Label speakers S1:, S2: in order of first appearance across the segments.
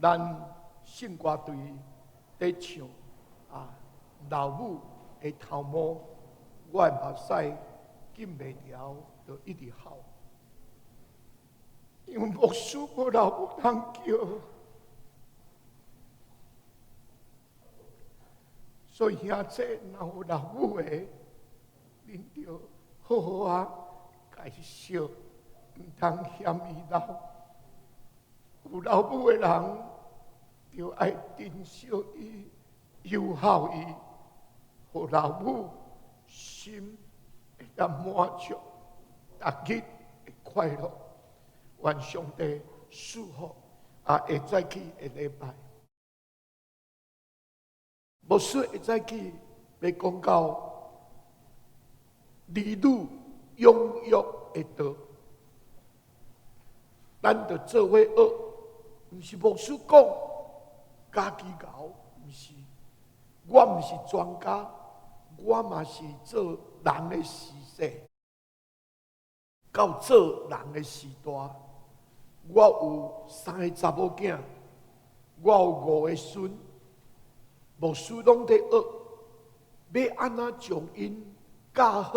S1: 咱信歌队在唱老母的头毛，我的目屎禁袂牢，就一直哭。因为牧师无老母通叫，所以兄弟若有老母的，恁着好好介绍，唔通嫌伊老。有老母的人，就爱珍惜伊，友好伊，互老母心会当满足，逐日会快乐。愿上帝祝福下早起的礼拜。牧师下早起要讲到儿女养育的道，咱着做伙学，毋是牧师讲家己教，毋是。我毋是专家，我嘛是做人的时势，到做人的时代。我有3个查某囝，我有5个孙，牧师拢在学，要安怎将因教好，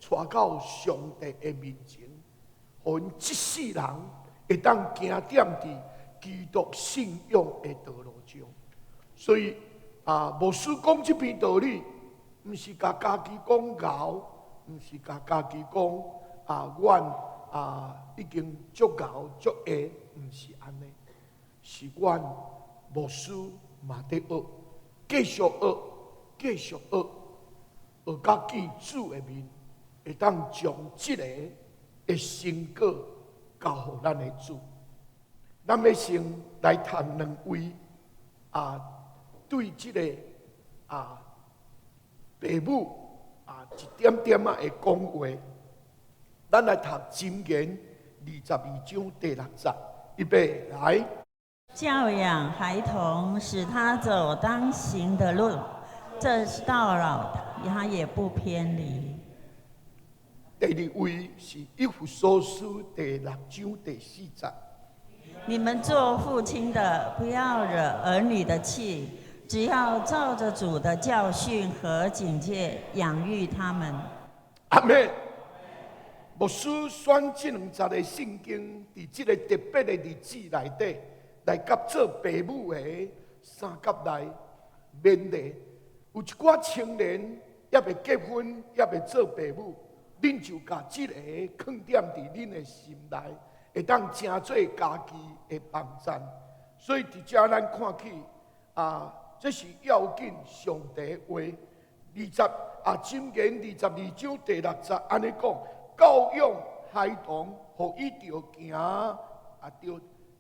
S1: 带到上帝的面前，互因一世人会当行踮伫基督信仰的道路中。所以牧师讲这篇道理，毋是甲家己讲教，毋是甲家己讲阮。已经足够足会，毋是安尼，是阮牧师嘛在学，继续学，继续学，学到见主的面，会当将这个的成果交互咱的主。咱要先来谈2位对这个父母一点点的讲话。咱来读《箴言》22章第6节，预备来。
S2: 教养孩童，使他走当行的路，这是到老他也不偏离。
S1: 第2位是以弗所书第6章第4节。
S2: 你们做父亲的，不要惹儿女的气，只要照着主的教训和警戒养育他们。
S1: 阿们。牧师选这2节的圣经，在这个特别的日子内底，来甲做父母的3角来勉励。有一寡青年也未结婚，也未做父母，恁就甲这个放点伫恁的心内，会当成做家己的帮衬。所以伫遮咱看起这是要紧上帝的话。箴言22章第6节安尼讲。教养孩童，互伊着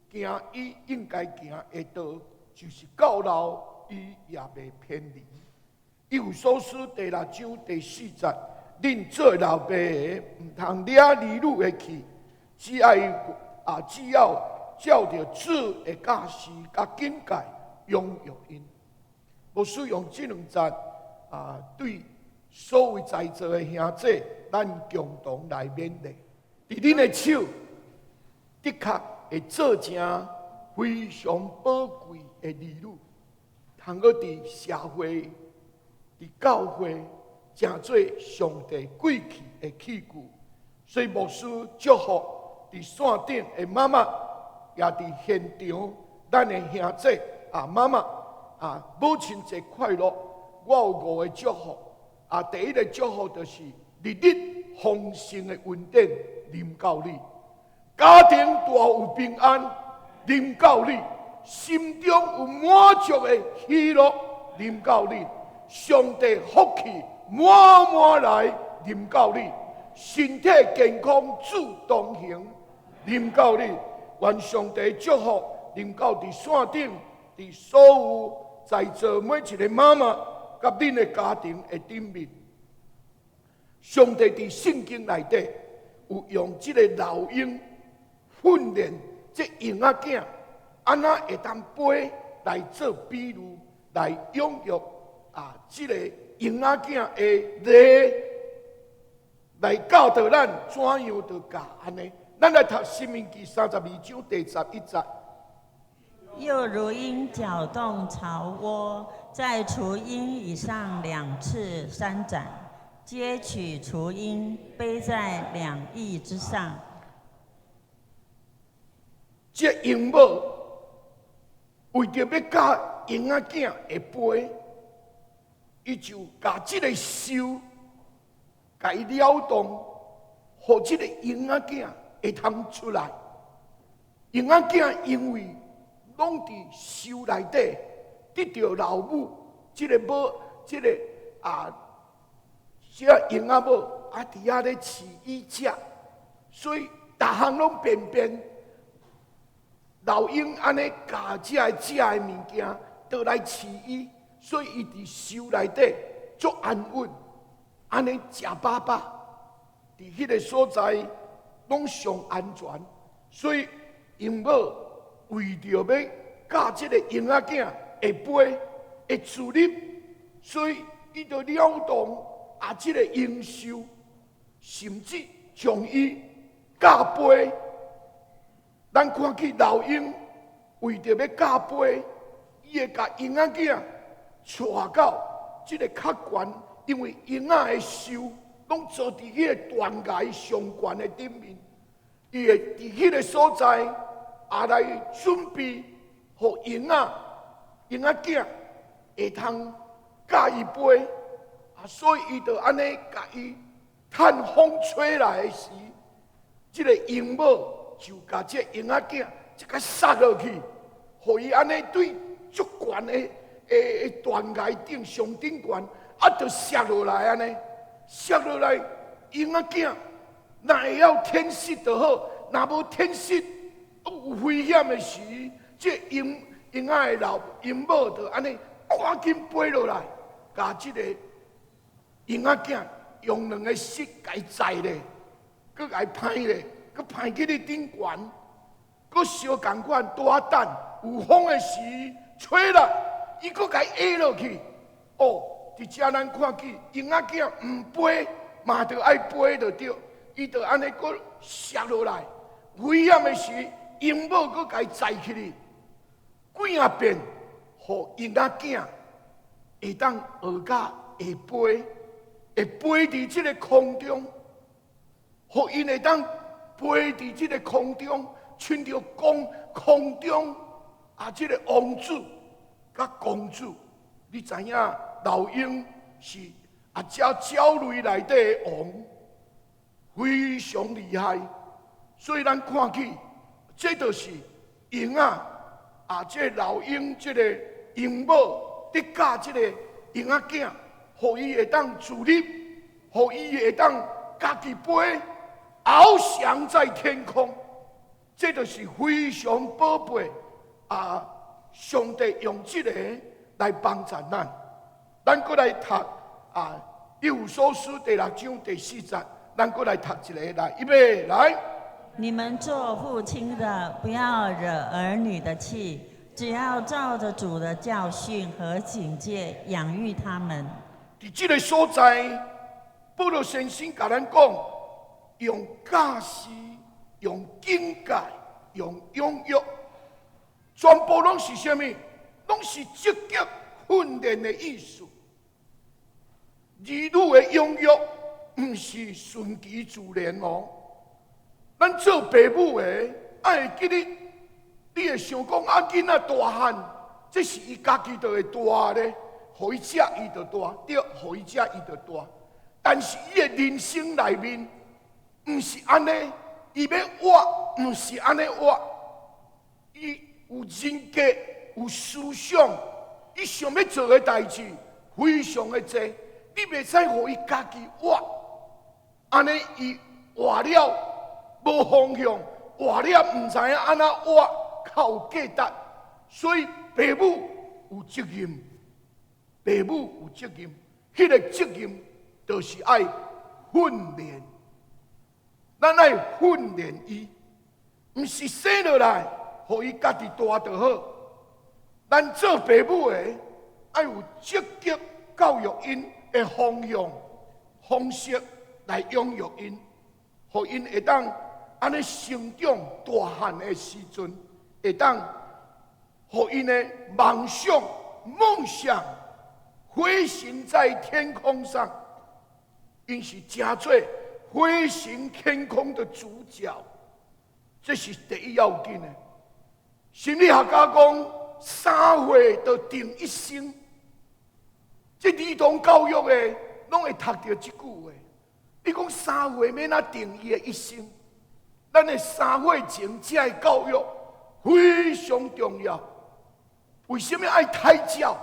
S1: 行伊应该行的道，就是到老伊也袂偏离。以弗所书第6章第4节，恁做老爸的，毋通掠儿女的气，只要照着主的教示甲警戒养育因。牧师用这2节对所有在座的兄弟，咱共同来勉励。伫恁的手，的确会做成非常宝贵的儿女，通过伫社会、伫教会，成做上帝贵气的器具。所以牧师祝福伫线顶的妈妈，也伫现场咱的兄弟妈妈母亲节快乐！我有5个祝福。第一个祝福就是日日丰盛的恩典临到你，家庭大有平安临到你，心中有满足的喜乐临到你，上帝福气满满来临到你，身体健康主同行临到你。愿上帝祝福临到伫线顶，伫所有在座每一个妈妈。甲恁的家庭的顶面，上帝伫圣经内底有用这个老鹰训练这鹰仔囝，安怎会当飞来做比喻，来养育这个鹰仔囝的礼，来教导咱怎样就教安尼。咱来读《申命记》32章第11节。
S2: 又如鹰搅动巢窝，在雏鹰以上2翅3展，皆取雏鹰，背在2翼之上。
S1: 这鹰母为着要教鹰仔囝会飞，伊就把这个手，甲伊撩动，互这个鹰仔囝会通出来。鹰仔囝因为拢伫手内底，得到老母这个母，这个鹰仔母伫遐咧饲伊食，所以逐项拢便便。老鹰安尼夹食的物件，倒来饲伊，所以伊伫手内底足安稳，安尼食饱饱，伫迄个所在拢上安全。所以鹰母为着要教这个鹰仔囝会飞会自立，所以伊就撩动这个鹰兽，甚至将伊教飞。咱看去老鹰为着要教飞，伊会甲鹰仔囝带到这个较悬，因为鹰仔的手拢坐伫迄个断崖上悬的顶面，伊会伫迄个所在来准备，互鹰仔囝会通教伊飞，所以伊就安尼甲伊趁风吹来的时，这个鹰母就把这鹰仔囝一个撒落去，互伊安尼对足悬的断崖顶上顶悬，就摔落来安尼，摔落来鹰仔囝，若会晓天息就好，若无天息有危险的时，这鹰仔的老鹰母就安尼赶紧飞落来，把这个鹰仔囝用2个膝给载咧，搁给拍咧。佮派去你顶悬，佮小共款大胆，有风的时吹来，伊佮甲伊下落去。伫遮咱看去，鹰仔囝唔飞，嘛着爱飞就对，伊就安尼佮摔落来。危险的时，鹰母佮甲伊载起哩，几啊遍，互鹰仔囝会当学甲会飞，会飞伫即个空中，互因会当。飞伫这个空中，亲着空中这个王子甲公主，你知影老鹰是这鸟类内底的王，非常厉害。所以咱看起，这就是鹰这老鹰这个鹰母得教这个鹰仔囝，互伊会当自立，互伊会当家己飞。翱翔在天空，这就是非常宝贝上帝用这个来帮助咱。咱过来读以弗所书第6章第4节，咱过来读一个来，预备来。
S2: 你们做父亲的，不要惹儿女的气，只要照着主的教训和警戒养育他们。
S1: 伫这个所在，保罗先生甲咱讲。用教示、用警戒、用养育，全部拢是什么？拢是积极训练的意思。儿女的养育，唔是顺其自然哦。咱做爸母的，爱记你会想讲囡仔大汉，这是伊家己就会大咧，互伊食伊就大，对，互伊食伊就大。但是伊的人生内面。唔是安尼，伊要活，唔是安尼活。伊有人格，有思想，伊想要做的代志非常的多，你袂使互伊家己活。安尼伊活了无方向，活了唔知影安怎活，较有价值。所以爸母有责任，爸母有责任，迄个责任就是爱训练。咱爱训练伊，唔是生落来，互伊家己大就好。咱做爸母的，爱有积极教育因的方式来养育因，互因会当安尼成长大汉的时阵，会当互因的梦想飞行在天空上，因是真做飞行天空的主角，这是第一要紧的。心理学家讲，3岁就定一生，这儿童教育的拢会读到这句话。你讲3岁要哪定伊的一生？咱的3岁前这的教育非常重要。为什么爱胎教？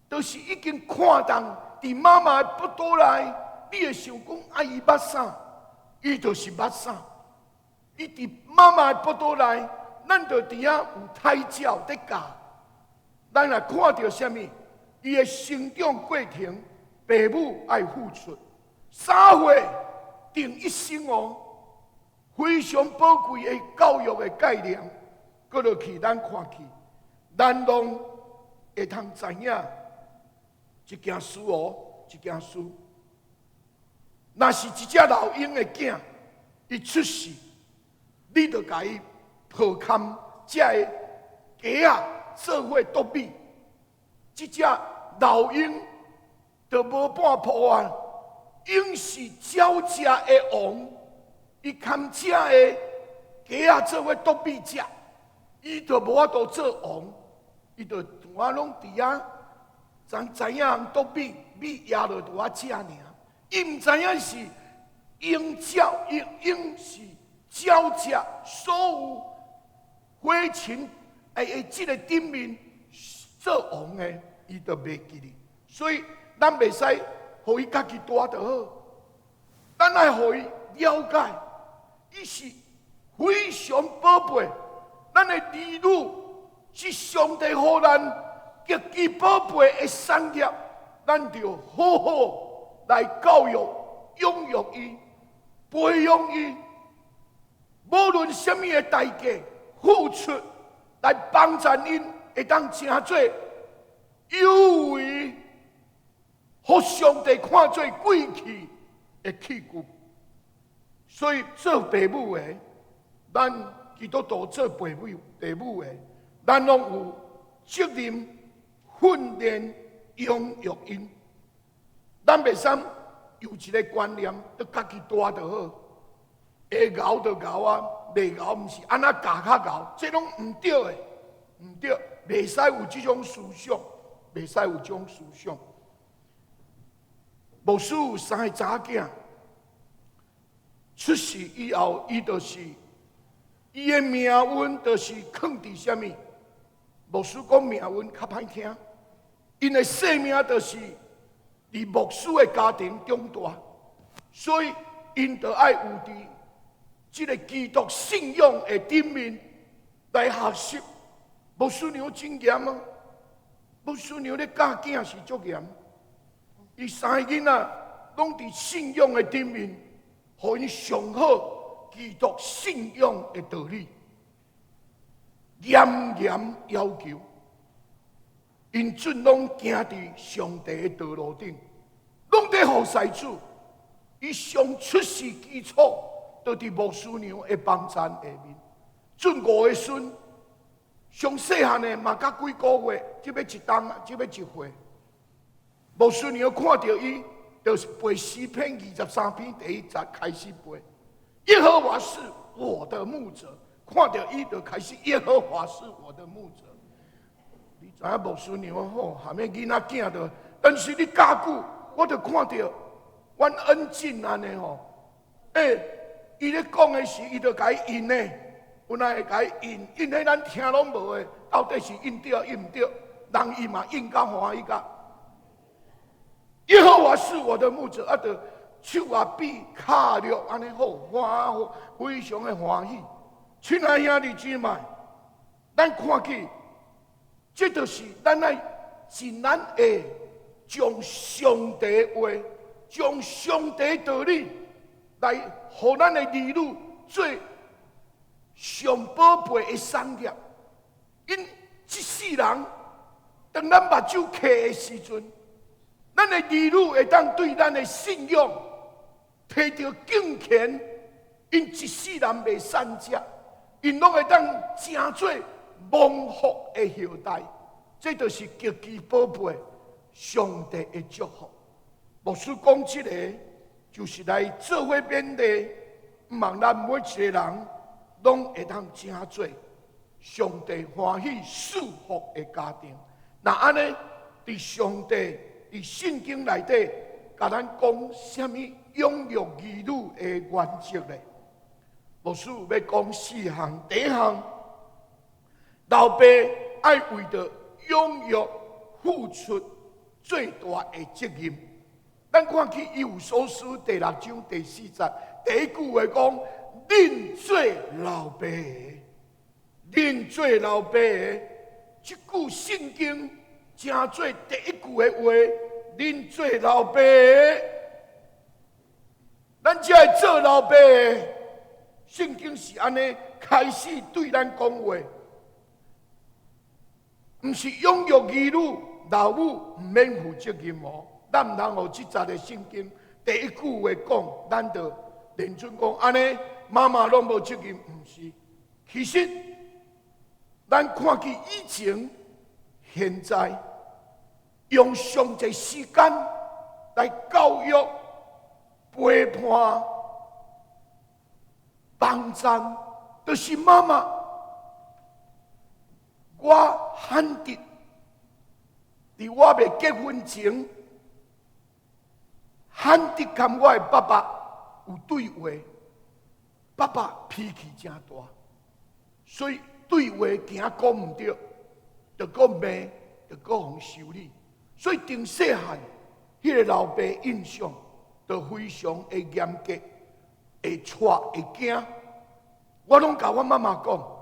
S1: 就是已经看到伫妈妈的腹肚内，你会想讲啊，伊捌啥？伊就是捌啥。伊伫妈妈的腹肚内，咱就伫遐有胎教在教。咱若看到什么？伊的成长过程，父母爱付出。3岁定一生哦，非常宝贵的教育的概念，搁落去咱看去，咱拢会通知影一件事哦，一件事。若是一只老鹰的囝，伊出世，你就甲伊抱看这个鸡仔做伙剁米，这只老鹰就无半破啊！鹰是鸟食的王，伊看这个鸡仔做伙剁米食，伊就无法度做王，伊就我拢伫遐。咱知影剁米，米压落就我食尔，伊唔知影是鹰是鸟食所有飞禽这个顶面做王的，伊就袂记哩。所以咱袂使互伊家己大就好，咱爱互伊了解，伊是非常宝贝。咱的儿女是上帝互咱极其宝贝的产业，咱就好好来教育、养育伊、培养伊，无论什么的代价付出，来帮助因会当成做有为，互上帝看做贵气的器具。所以做父母的，咱基督徒做父母的，咱拢有责任。训练、养育因，咱袂使有一个观念，要家己大就好，会熬就熬啊，袂熬毋是安那教较熬，这拢唔对的，唔对，袂使有这种思想，袂使有这种思想。牧师有3个查囝，出世以后，伊就是伊的命运，就是放伫什么？牧师讲命运较歹听。因的生命就是伫牧师的家庭长大，所以因就爱有伫这个基督信仰的顶面来学习。牧师娘真严啊！牧师娘咧教囝是足严，伊3个囡仔拢伫信仰的顶面，互因上好基督信仰的道理，严严要求。因准拢行伫上帝的道路顶，拢在服侍主。伊上出世基础，就伫牧师娘的帮衬下面。准5个孙，上细汉的嘛，才几个月，只要一冬，只要1岁。牧师娘看到伊，就是背诗篇23篇第1节开始背。耶和华是我的牧者，看到伊就开始耶和华是我的牧者。你知影牧师娘好，含个囡仔囝着，但是你加久，我就看到，阮恩进安尼吼，伊咧讲的是，伊就甲伊印呢，有哪会甲伊印，印迄咱听拢无的，到底是印对印唔对，人伊嘛印甲欢喜甲。耶和华是我的牧者，啊，就手啊比脚力安尼好，非常的欢喜。亲爱兄弟姊妹，咱看去。这就是咱爱尽咱会将上帝话、将上帝道理来，互咱的儿女做上宝贝的产业。因一世人，当咱目睭开的时阵，咱的儿女会当对咱的信仰提着敬虔。因一世人袂散食，因拢会当真做蒙福的后代，这就是极其宝贝上帝的祝福。牧师讲这个，就是来做伙勉励，望咱每一个人拢会当成做上帝欢喜赐福的家庭。那安尼，伫上帝伫圣经内底，甲咱讲什么养育儿女的原则呢？牧师要讲4项，第一项，老爸爱为着养育付出最大的责任。咱看去《以弗所书》第6章第4节，第一句话讲：恁做老爸的，恁做老爸的。这句圣经正做第一句的话，恁做老爸的，咱才会做老爸的。圣经是安尼开始对咱讲话，不是养育儿女，老母唔免负责任哦。咱唔通学这节的圣经第一句话讲，咱就认准讲安尼，妈妈拢无责任，唔是。其实，咱看去以前、现在，用上济时间来教育、陪伴、帮赞，就是妈妈。我罕得，伫我未结婚前，罕得跟我的爸爸有对话。爸爸脾气真大，所以对话行讲唔对，就搁骂，就搁互修理。所以从细汉，迄个老爸印象就非常的严格，会带会惊。我拢甲我妈妈讲。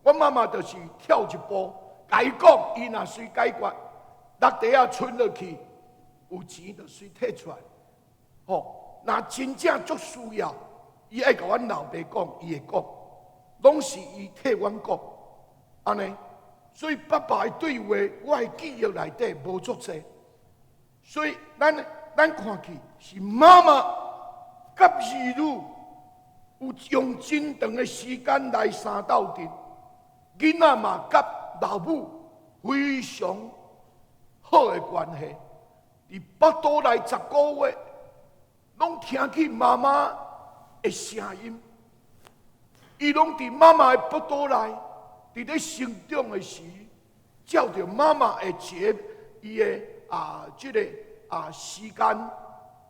S1: 我妈妈就是跳一步，甲伊讲，伊若随解决，落地啊存落去，有钱就随摕出来。吼，若真正足需要，伊爱甲阮老爸讲，伊会讲，拢是伊替阮讲，安尼。所以爸爸的对话，我的记忆内底无足济。所以咱看去是妈妈甲儿女有用真长的时间来相斗阵。囡仔嘛，甲老母非常好的关系。伫腹肚内10个月，拢听见妈妈的声音。伊拢伫妈妈的腹肚内，伫咧成长的时，照着妈妈的伊的这个时间，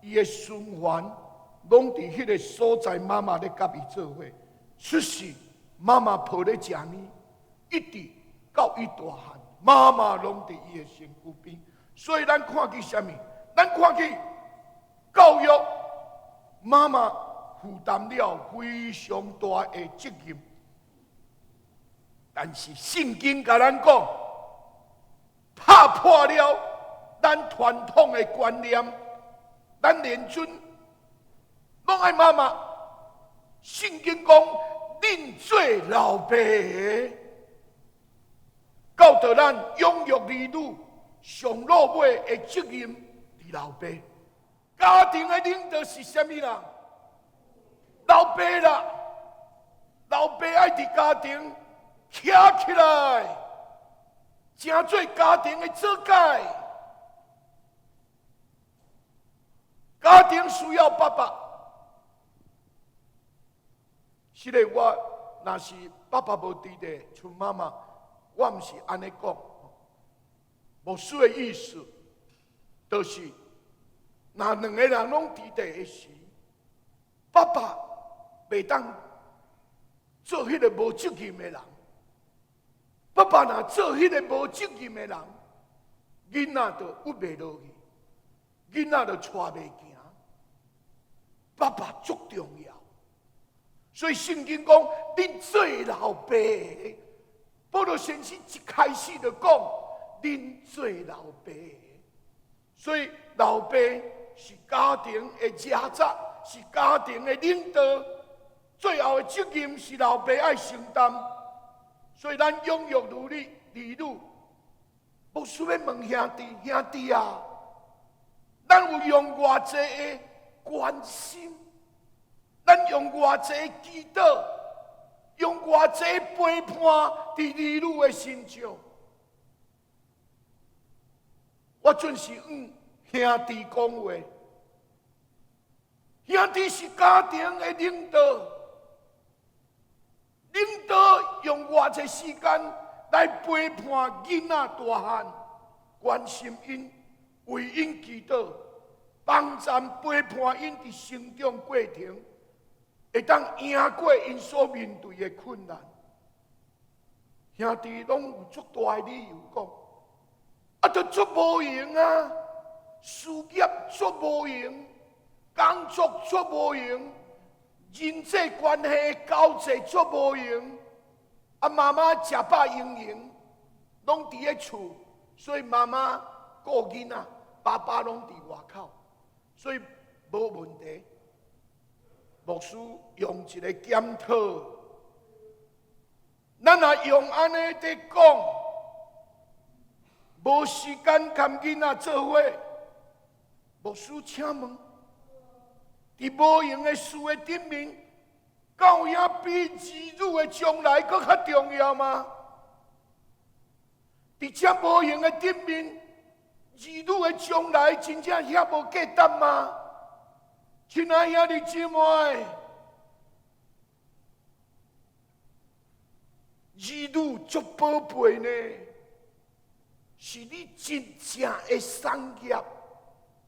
S1: 伊的循环，拢伫迄个所在，妈妈咧甲伊做伙。出世，妈妈抱咧食呢。一直到伊大汉，妈妈拢伫伊的身躯边，所以咱看见什么？咱看见教育，妈妈负担了非常大的责任。但是圣经甲咱讲，打破了咱传统的观念，咱连准拢爱妈妈。圣经讲，恁做老爸的。教导咱养育儿女上落尾的责任是老爸。家庭的领导是什么人？老爸啦，老爸爱伫家庭站起来，成做家庭的做解。家庭需要爸爸。是的，我若是爸爸无伫的，像妈妈。我唔是安尼讲，牧师的意思，就是，若两个人拢伫地的时，爸爸袂当做迄个无责任的人。爸爸若做迄个无责任的人，囡仔就屈袂落去，囡仔就带袂行。爸爸足重要，所以圣经讲，恁做老爸的。保罗先生一开始就讲，恁做老爸，所以老爸是家庭的家长，是家庭的领导，最后的责任是老爸爱承担。所以咱养育儿女，无需要问兄弟啊，咱有用偌济的关心，咱用偌济的祈祷，用偌济陪伴伫儿女的身上。我准是兄弟讲话，兄弟是家庭的领导，领导用偌济时间来陪伴囡仔大汉，关心因，为因祈祷，帮赞陪伴因伫成长过程，会当赢过因所面对的困难。兄弟拢有足大的理由讲，都足无用啊，事业足无用，工作足无用，人际关系交际足无用。妈妈食饱营营，拢伫咧厝，所以妈妈顾囡仔，爸爸拢伫外口，所以无问题。牧师用一个检讨，咱若用安尼在讲，无时间跟囡仔做伙。牧师请问，伫无用的事的顶面，教育比儿女的将来更较重要吗？伫这无用的顶面，儿女的将来真正遐无价值吗？亲爱兄弟姊妹，儿女足宝贝呢，是你真正的产业，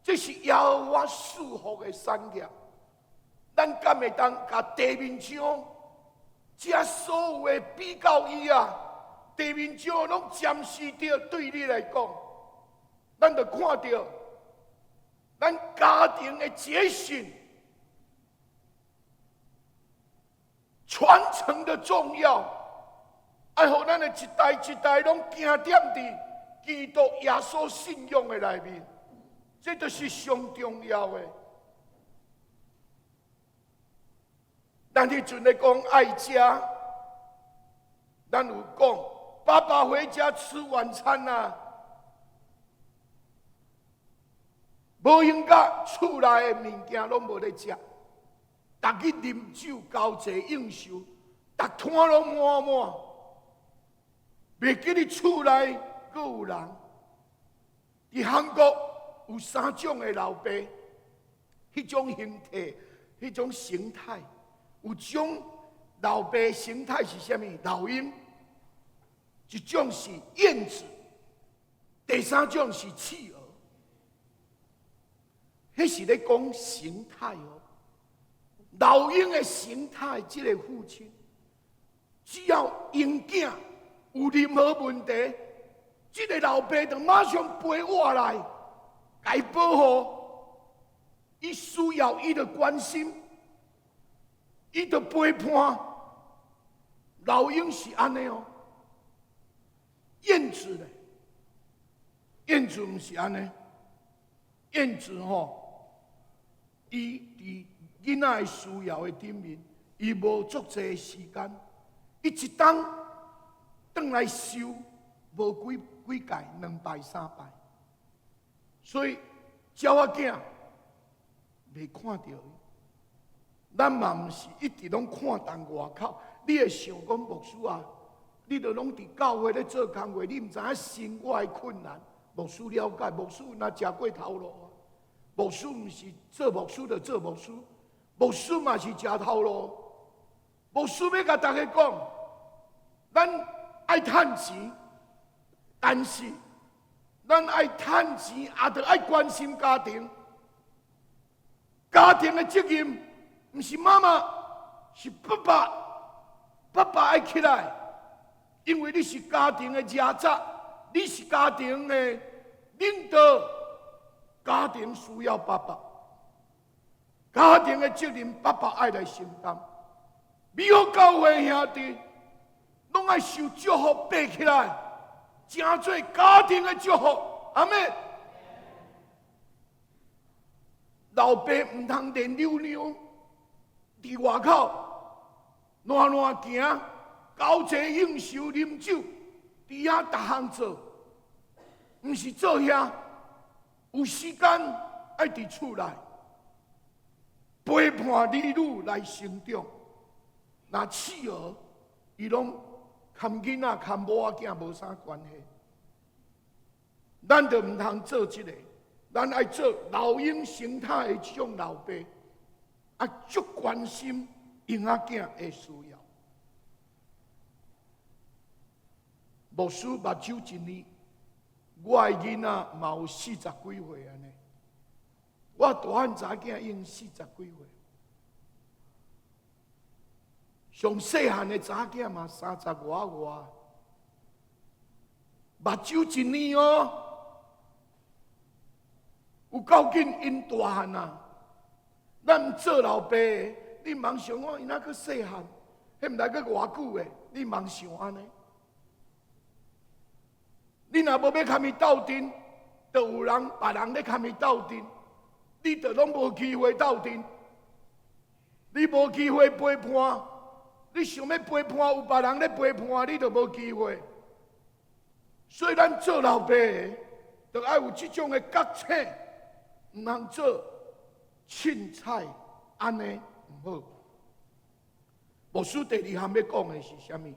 S1: 这是耶和华赐福的产业。咱敢会当甲地面上这所有的比较伊啊？地面上拢暂时着对你来讲，咱就看到咱家庭的结信、传承的重要，爱互咱的一代一代拢行踮伫基督耶稣信仰的内面，这就是上重要的。咱迄阵咧讲爱家，咱有讲爸爸回家吃晚餐啊，无应该厝内的物件拢无咧食，逐日啉酒交际应酬，逐摊拢满满，袂记你厝内阁有人。伫韩国有3种的老爸，迄种形体、迄种形态。有种老爸形态是啥物？老鹰，一种是燕子，第3种是企鹅。迄是咧讲形态哦。老鹰的形态，这个父亲，只要婴囝有任何问题，这个老爸就马上陪我来，该保护。伊需要伊的关心。伊就陪伴，老鹰是安尼哦。燕子咧，燕子毋是安尼。燕子伊伫囡仔的需要的顶面，伊无足济时间，伊一冬转来收无几届，2摆3摆，所以鸟仔囝袂看到伊。咱嘛毋是一直拢看重外口，你会想讲牧师啊，你著拢伫教会咧做工课，你毋知影生活的困难。牧师了解，牧师若食过头路啊。牧师毋是做牧师就做牧师，牧师嘛是食头路。牧师要甲大家讲，咱爱趁钱，但是咱爱趁钱，也着爱关心家庭。家庭的责任。不是妈妈，是爸爸。爸爸爱起来，因为你是家庭的家长，你是家庭的领导，家庭需要爸爸。家庭的责任，爸爸爱来承担。美好教会兄弟，拢爱受祝福爬起来，成做家庭的祝福。阿妹，老爸唔通连溜溜。伫外口乱乱行，交际应酬啉酒，伫遐逐项做，毋是做遐，有时间爱伫厝内陪伴儿女来成长。那企鹅伊拢看囡仔、看某仔囝无啥关系。咱就唔通做这个，咱爱做老鹰形态的这种老爸，啊，足关心婴仔囝的需要。牧师目睭一年，我的囡仔嘛有40几岁安尼。我大汉查囝已经40几岁，上细汉的查囝嘛30外，目睭一年哦。有够紧，因大汉啊！咱做老爸的，你茫想我因那个细汉，迄毋知个偌久的，你茫想安尼？你若无要甲伊斗阵，就有人别人咧甲伊斗阵，你就拢无机会斗阵。你无机会陪伴，你想要陪伴，有别人咧陪伴，你就无机会。所以咱做老爸的，就爱有这种的觉醒。唔通做凊彩，安尼唔好。牧师第二项要讲的是啥物？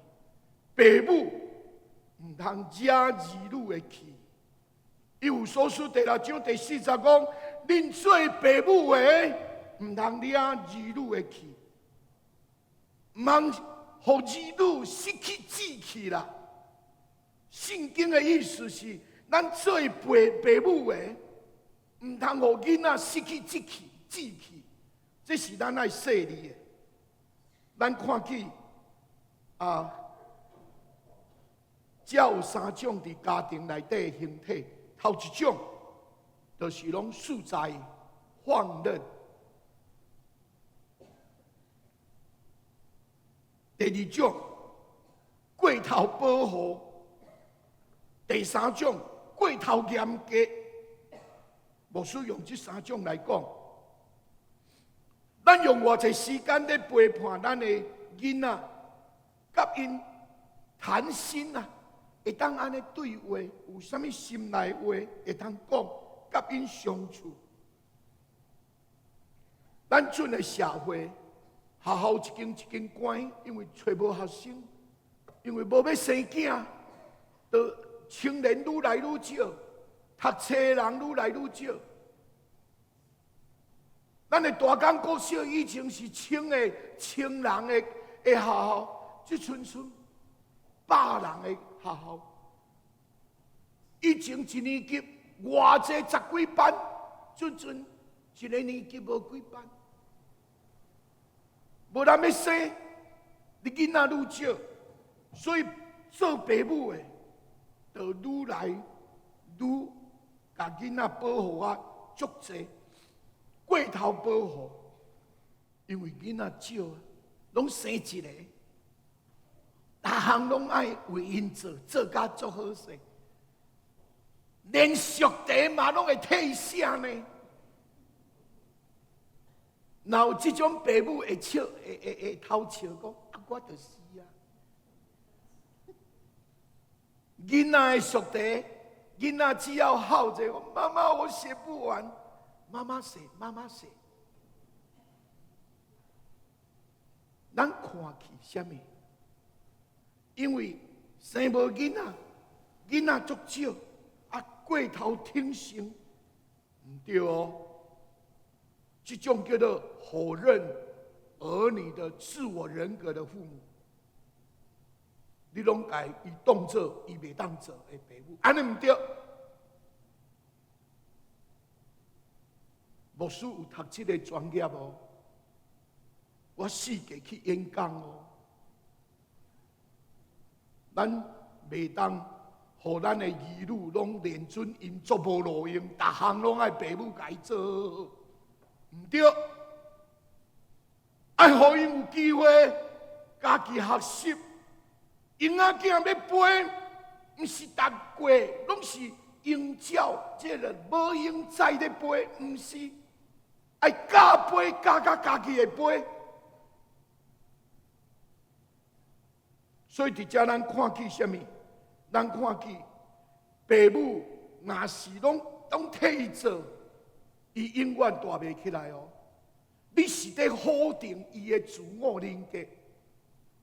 S1: 爸母唔通惹儿女的气。以弗所书第6章第40讲：恁做爸母的，唔通惹儿女的气，唔通互儿女失去志气啦。圣经的意思是，咱做爸母的。唔通互囡仔失去志气，这是咱爱说你的。咱看起只有3种伫家庭内底的形体。头一种就是拢恃才放任；第二种过头保护；第三种过头严格。牧师用这3种来讲，咱用偌济时间咧陪伴咱的囡仔，甲因谈心啊，会当安尼对话，有啥物心内话会当讲，甲因相处。咱准的社会，学校一间关，因为找无学生，因为无要生囝，就青年愈来愈少。读册的人愈来愈少，咱的大港国小以前是青人的学校，即阵剩100人的学校。以前一年级偌济10几班，即阵一个年级无几班，无人要生，你囡仔愈少，所以做爸母的就愈来愈。把囡仔保护啊足济，过头保护，因为囡仔少，拢生一个，逐项拢爱为因做甲足好势，连属地嘛拢会替声呢。若有这种爸母会偷笑讲，我就死啊！囡仔的属地。囡仔只要耗着，妈妈我写不完，妈妈写，妈妈写。咱看起什么？因为生无囡仔，囡仔足少，过头挺身，唔对哦。这种叫做否认儿女的自我人格的父母。你拢家伊当做伊袂当做的爸母，安尼唔对。牧师有读这个专业哦，我4个去演讲哦。咱袂当，互咱的儿女拢连准因做无路用，逐项拢爱爸母家做，唔对。爱互因有机会家己学习。婴仔囝要飞，毋是逐过，拢是鹰鸟，这个无鹰在咧飞，毋是爱教飞，教家己会飞。所以伫遮咱看起什么？咱看起爸母若是拢替伊做，伊永远大袂起来哦。你是在否定伊的自我人格。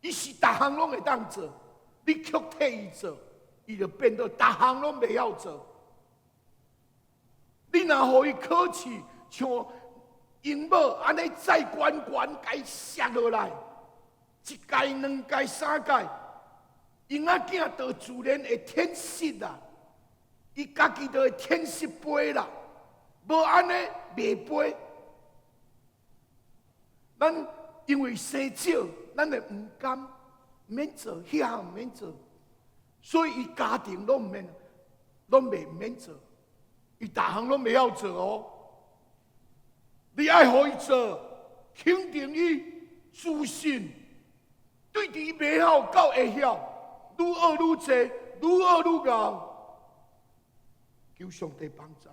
S1: 伊是逐项拢会当做，你却替伊做，伊就变到逐项拢袂晓做。你若互伊考试，像鹦鹉安尼再悬悬，该摔落来，一届、两届、三届，婴仔囝就自然会天失啦，伊家己就会天失飞啦，无安尼袂飞。咱因为生少，咱就唔甘免做，遐项唔免做，所以伊家庭拢袂免做，伊逐项拢袂晓做哦。你爱互伊做，肯定伊自信，对伫伊袂晓到会晓，愈学愈济，愈学愈高。求上帝帮助。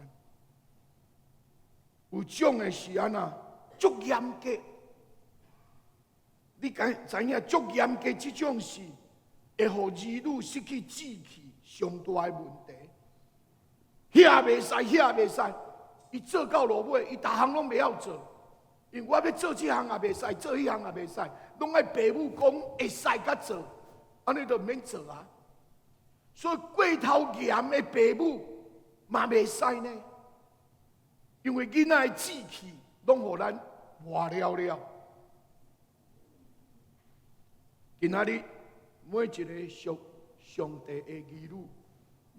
S1: 有种的是安那，足严格。你知影足严格这种事，会互儿女失去志气，上大的问题。遐袂使，遐袂使。伊做到落尾，伊逐项拢袂晓做，因为我要做这项也袂使，做迄项也袂使，拢爱爸母讲会使甲做，安尼就免做啊。所以过头严的爸母嘛袂使呢，因为囡仔的志气拢互咱磨了了。今仔日每一个属上帝的儿女，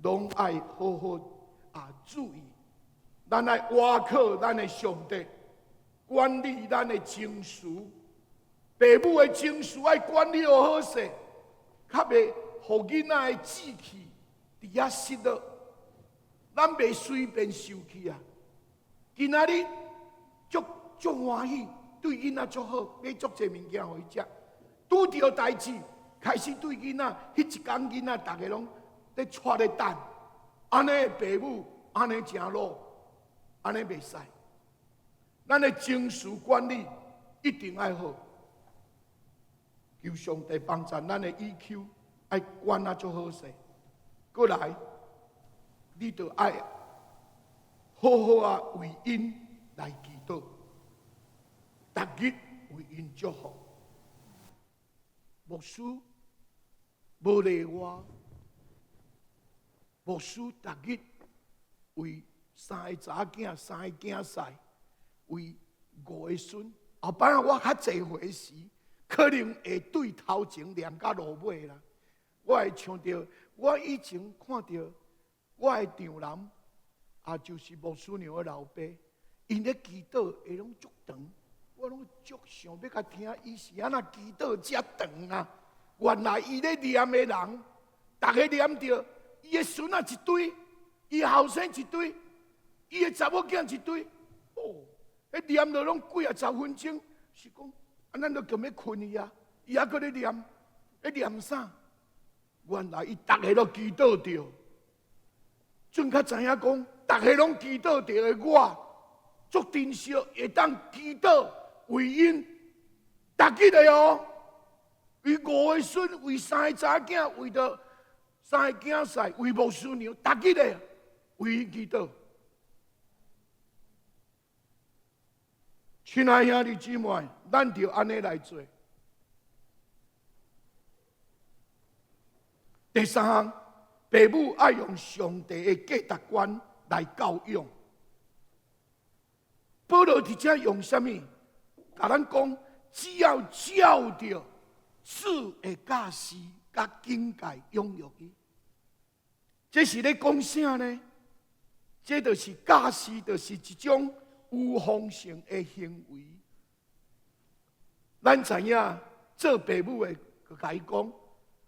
S1: 拢爱好好注意。咱来挖靠咱的上帝，管理咱的情绪，爸母的情绪爱管理好好势，较袂互囡仔的志气伫遐失落。咱袂随便受气啊！今仔日足欢喜，对囡仔足好，买足侪物件互伊食。拄着代志，开始对囡仔，迄一天囡仔大家拢咧带咧等，安尼的爸母安尼真路。安尼袂使，咱的情绪管理一定要好。求上帝帮助咱的 EQ 爱管啊足好势。过来，你就爱好好为因来祈祷，逐日为因祝福。牧师无例外，牧师逐日为3个查囝，3个囝婿，为5个孙。后摆我较济回时，可能会对头前念到落尾啦。我会想到，我以前看到我的丈人，就是牧师娘的老爸，因咧祈祷会拢足长，我拢足想要甲听，伊是安那祈祷遮长啊？原来伊咧念的人，大家念着，伊的孙一堆，伊后生一堆。伊的查某囝一堆，迄念落拢几10分钟，是讲，咱都叫要困伊啊，伊还搁咧念，咧念啥？原来伊逐个都祈祷着，准较知影讲，逐个拢祈祷着的我，足珍惜会当祈祷为因，逐日的哦，为5个孙，为3个查囝，为着3个囝婿，为牧师娘，逐日的为因祈祷。亲爱兄弟姊妹，咱就安尼来做。第三项，爸母爱用上帝的价值观来教养。保罗伫遮用什么？甲咱讲，只要照着主的教示甲境界养育伊。这是咧讲啥呢？这就是教示，就是一种有风性的行为。咱知影做爸母的，佮甲伊讲，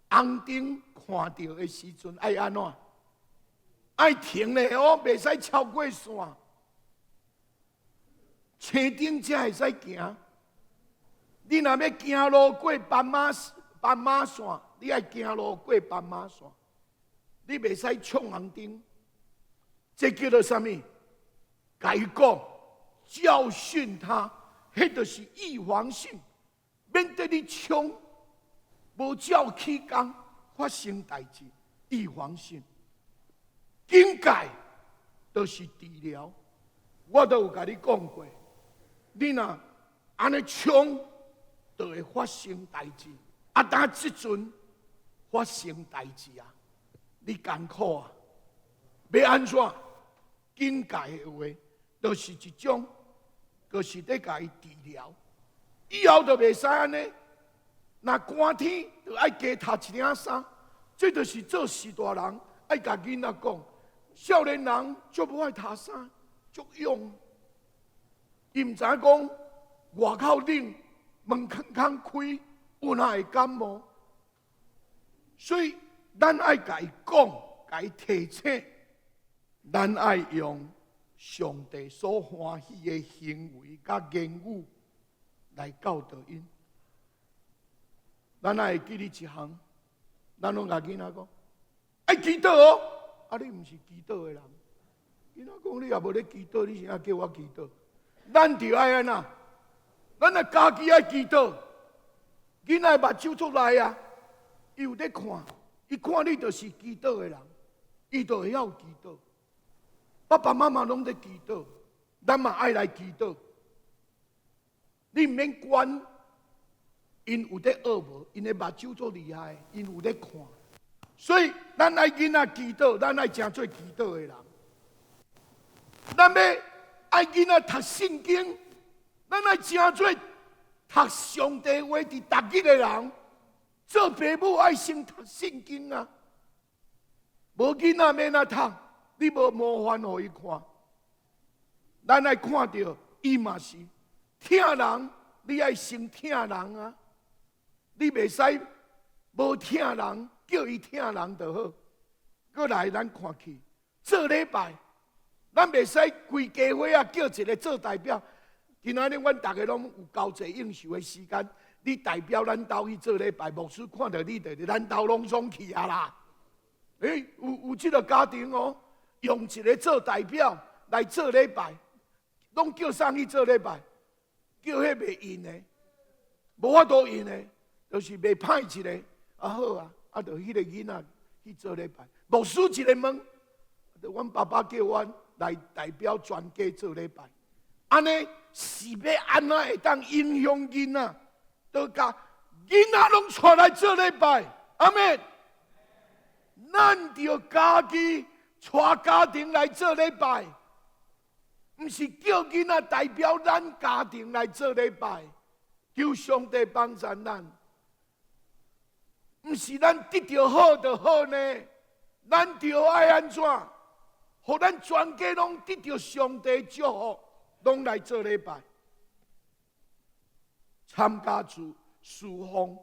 S1: 红灯看到的时阵爱安怎？爱停咧哦，袂使超过线。青灯才会使行。你若要行路过斑马线，你爱行路过斑马线，你袂使闯红灯。这叫做什么？甲伊讲，教训他，迄就是预防性，免得你冲，无照起工发生代志。预防性，境界就是治疗。我都有甲你讲过，你若安尼冲，就会发生代志。当即阵发生代志啊，你艰苦啊，要安怎境界的话，就是一种，就是咧甲伊治疗。以后就袂使安尼，若寒天就爱加读一领衫，这就是做士大人爱甲囡仔讲，少年人足无爱读衫，足勇。伊毋知影讲外口冷，门空空开，有哪会感冒？所以咱爱甲伊讲，甲伊提醒，咱爱用上帝所欢喜的行为甲言语来教导因。咱爱记你一项，咱拢甲囡仔讲，爱祈祷哦。啊，你毋是祈祷的人，囡仔讲你也无咧祈祷，你是安叫我祈祷？咱就爱安那，咱爱家己爱祈祷。囡仔目睭出来啊，伊有咧看，伊看你就是祈祷的人，伊就会晓祈祷。爸爸妈妈拢在祈祷，咱嘛爱来祈祷。你毋免管，因有咧学无，因的目睭足厉害，因有咧看。所以咱爱囡仔祈祷，咱爱诚做祈祷的人。咱要爱囡仔读圣经，咱爱诚做读上帝话伫逐日的人。做父母爱先读圣经啊，无囡仔免哪读，你无模范互伊看。咱爱看到伊嘛是听人，你爱先听人啊，你袂使无听人，叫伊听人就好。过来，咱看去做礼拜，咱袂使规家伙啊叫一个做代表。今仔日阮大家拢有交济应酬的时间。你代表咱兜去做礼拜，牧师看到你，就伫咱兜拢爽去啊啦！有这个家庭哦，用一个做代表来做礼拜，拢叫上去做礼拜，叫迄袂用的，无法度用的，就是袂歹一个啊好啊，啊就迄个囡仔去做礼拜。牧师一个问，就阮爸爸叫阮来代表全家做礼拜，安尼是要安怎会当影响囡仔？都甲囡仔拢带来做礼拜，阿妹，咱就家己带家庭来做礼拜，毋是叫囡仔代表咱家庭来做礼拜，求上帝帮助咱。毋是咱得到好就好呢，咱就爱安怎？互咱全家拢得到上帝祝福，拢来做礼拜。参加侍奉，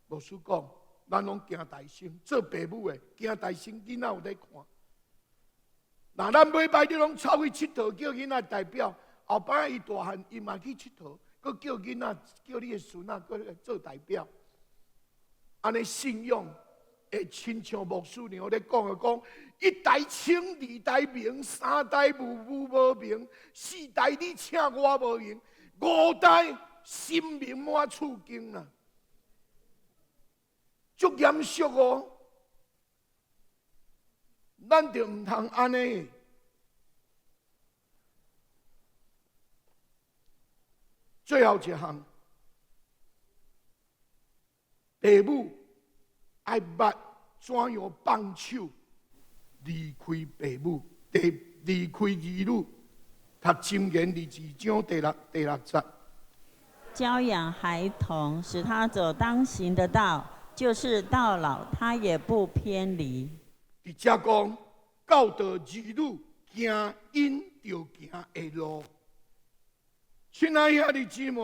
S1: 牧师讲，咱拢行大声，做父母的行大声，囡仔有在看。那咱每摆你拢出去佚佗，叫囡仔代表，后摆伊大汉，伊嘛去佚佗，佮叫囡仔，叫你的孙仔佮做代表。安尼信仰会亲像牧师娘咧讲的讲，一代清，二代明，三代无明，四代你请我无明，五代。心明满处经啊，足严肃哦！咱就唔通安尼。最后一项，父母爱捌怎样放手离开父母，离开儿女，读箴言22章第6节。
S2: 教养孩童，使他走当行的道，就是到老他也不偏离。
S1: 伫遮讲教导儿女行因着行的路。亲爱兄弟姊妹，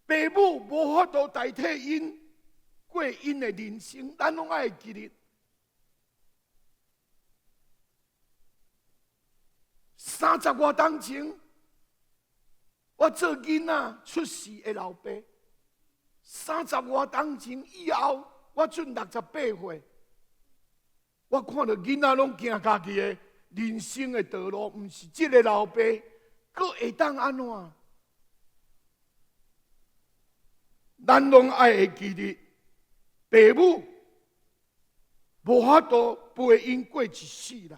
S1: 父母无法度代替因过因的人生，咱拢爱记得。30多年前。我做囡仔出世的老爸，30多年前以后，我准68岁，我看到囡仔拢行家己的人生的道路，毋是这个老爸，佫会当安怎？咱拢爱会记得，父母无法度陪因过一世人。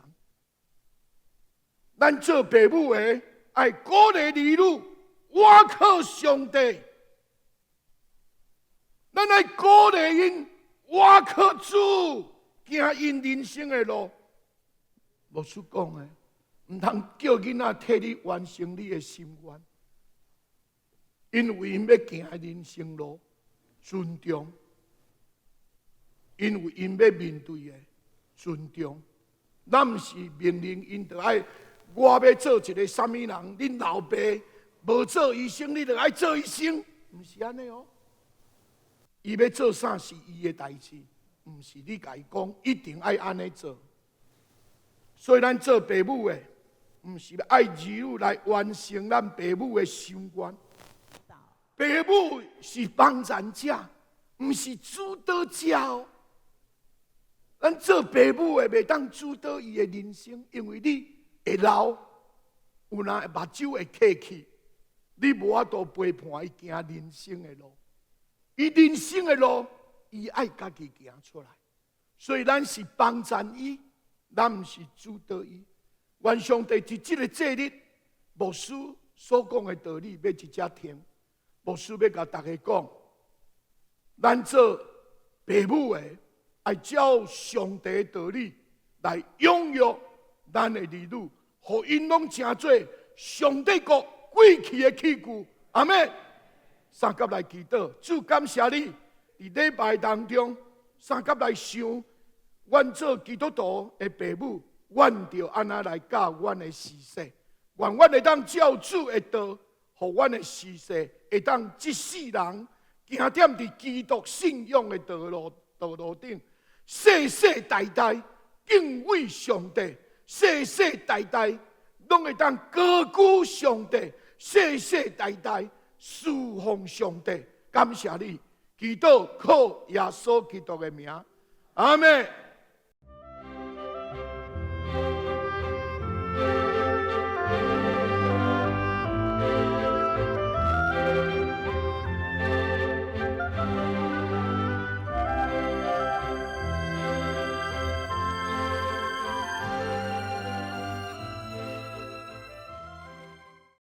S1: 咱做父母的，爱鼓励儿女。我靠上帝，咱来鼓励因活靠主，行因人生的路。牧师讲的，唔通叫囡仔替你完成你的心愿，因为因要行人生路，尊重，因为因要面对的尊重。咱唔是命令因着爱，我要做一个什么人？恁老爸无做医生，你着爱做医生，唔是安尼哦。伊要做啥是伊的代志，唔是你甲伊讲一定爱安尼做。所以咱做父母的，唔是爱儿女来完成咱父母的心愿。父母是帮咱者，唔是主导者哦。咱做父母的，袂当主导伊的人生，因为你会老，有人目睭会客去，你无法度陪伴伊行人生的路。伊人生的路，伊爱家己行出来。所以咱是帮衬伊，咱唔是主导伊。愿上帝伫这个节日，牧师所讲的道理，要一只听。牧师要甲大家讲，咱做父母的。爱照上帝的道理来养育咱的儿女，互因拢成做上帝国贵气的器具。阿们，三甲来祈祷，主感谢你，伫礼拜当中，三甲来想，阮做基督徒的父母，阮着安那来教阮的事世，愿阮会当照主的道，互阮的事世会当一世人行踮伫基督信仰的道路顶。世世代代敬畏上帝，世世代代拢会当高举上帝，世世代代侍奉上帝。感谢你，祈祷靠耶稣基督的名，阿门。